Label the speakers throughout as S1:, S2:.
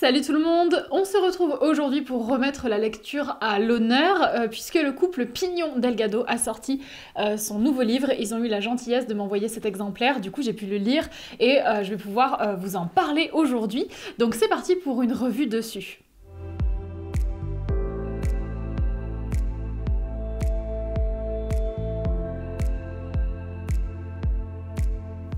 S1: Salut tout le monde, on se retrouve aujourd'hui pour remettre la lecture à l'honneur puisque le couple Pignon-Delgado a sorti son nouveau livre. Ils ont eu la gentillesse de m'envoyer cet exemplaire, du coup j'ai pu le lire et je vais pouvoir vous en parler aujourd'hui. Donc c'est parti pour une revue dessus.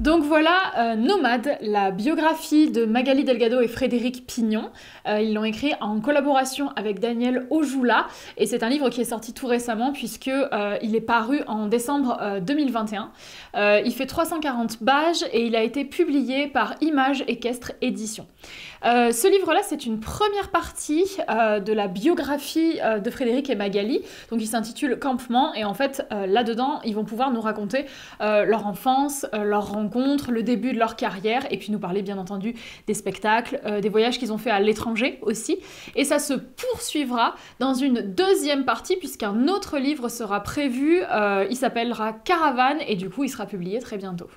S1: Donc voilà, Nomade, la biographie de Magali Delgado et Frédéric Pignon. Ils l'ont écrit en collaboration avec Daniel Ojoula et c'est un livre qui est sorti tout récemment puisque il est paru en décembre 2021. Il fait 340 pages et il a été publié par Images Équestre Éditions. Ce livre-là, c'est une première partie de la biographie de Frédéric et Magali. Donc il s'intitule Campement et en fait là-dedans, ils vont pouvoir nous raconter leur enfance, leur rencontre, le début de leur carrière et puis nous parler bien entendu des spectacles, des voyages qu'ils ont fait à l'étranger aussi. Et ça se poursuivra dans une deuxième partie puisqu'un autre livre sera prévu, il s'appellera Caravane et du coup il sera publié très bientôt.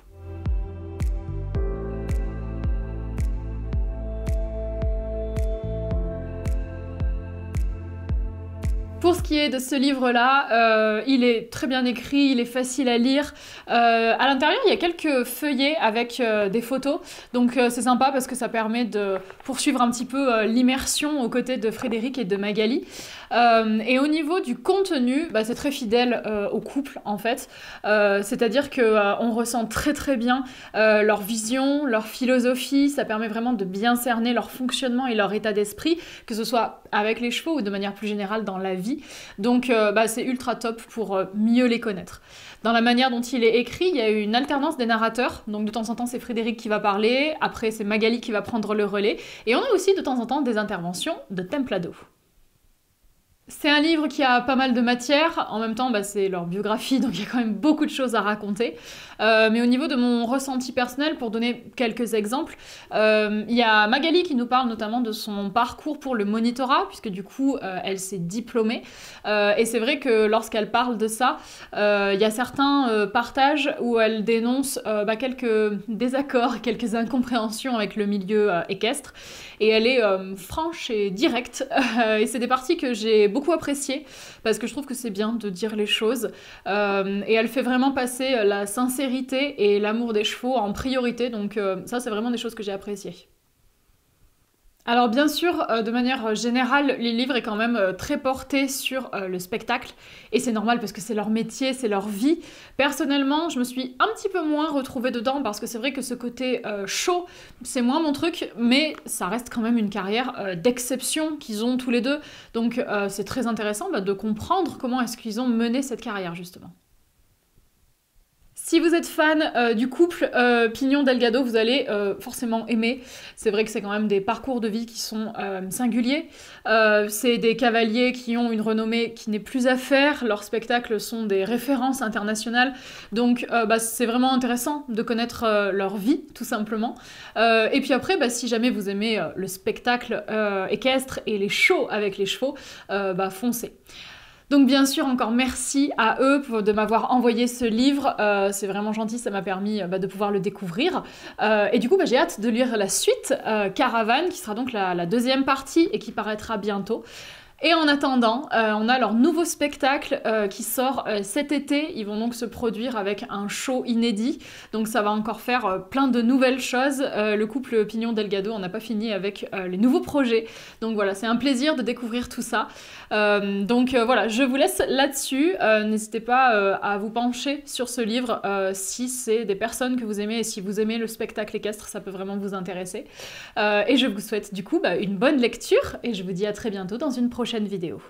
S1: Pour ce qui est de ce livre-là, il est très bien écrit, il est facile à lire. À l'intérieur, il y a quelques feuillets avec des photos, donc c'est sympa parce que ça permet de poursuivre un petit peu l'immersion aux côtés de Frédéric et de Magali. Et au niveau du contenu, c'est très fidèle au couple en fait. C'est-à-dire qu'on ressent très bien leur vision, leur philosophie, ça permet vraiment de bien cerner leur fonctionnement et leur état d'esprit, que ce soit avec les chevaux ou de manière plus générale dans la vie. Donc c'est ultra top pour mieux les connaître. Dans la manière dont il est écrit, il y a une alternance des narrateurs, donc de temps en temps c'est Frédéric qui va parler, après c'est Magali qui va prendre le relais, et on a aussi de temps en temps des interventions de Templado. C'est un livre qui a pas mal de matière, en même temps c'est leur biographie, donc il y a quand même beaucoup de choses à raconter. Mais au niveau de mon ressenti personnel, pour donner quelques exemples, il y a Magali qui nous parle notamment de son parcours pour le monitorat, puisque du coup elle s'est diplômée. Et c'est vrai que lorsqu'elle parle de ça, il y a certains partages où elle dénonce quelques désaccords, quelques incompréhensions avec le milieu équestre. Et elle est franche et directe, et c'est des parties que j'ai beaucoup appréciées, parce que je trouve que c'est bien de dire les choses, et elle fait vraiment passer la sincérité et l'amour des chevaux en priorité, donc ça c'est vraiment des choses que j'ai appréciées. Alors bien sûr, de manière générale, les livres est quand même très porté sur le spectacle, et c'est normal parce que c'est leur métier, c'est leur vie. Personnellement, je me suis un petit peu moins retrouvée dedans parce que c'est vrai que ce côté show, c'est moins mon truc, mais ça reste quand même une carrière d'exception qu'ils ont tous les deux, donc c'est très intéressant de comprendre comment est-ce qu'ils ont mené cette carrière justement. Si vous êtes fan du couple Pignon-Delgado, vous allez forcément aimer. C'est vrai que c'est quand même des parcours de vie qui sont singuliers. C'est des cavaliers qui ont une renommée qui n'est plus à faire. Leurs spectacles sont des références internationales. Donc c'est vraiment intéressant de connaître leur vie, tout simplement. Et puis après, si jamais vous aimez le spectacle équestre et les shows avec les chevaux, foncez. Donc bien sûr, encore merci à eux de m'avoir envoyé ce livre, c'est vraiment gentil, ça m'a permis de pouvoir le découvrir. Et du coup, j'ai hâte de lire la suite, Caravane, qui sera donc la deuxième partie et qui paraîtra bientôt. Et en attendant, on a leur nouveau spectacle qui sort cet été. Ils vont donc se produire avec un show inédit. Donc ça va encore faire plein de nouvelles choses. Le couple Pignon-Delgado, on n'a pas fini avec les nouveaux projets. Donc voilà, c'est un plaisir de découvrir tout ça. Voilà, je vous laisse là-dessus. N'hésitez pas à vous pencher sur ce livre si c'est des personnes que vous aimez et si vous aimez le spectacle équestre, ça peut vraiment vous intéresser. Et je vous souhaite du coup une bonne lecture et je vous dis à très bientôt dans une prochaine vidéo.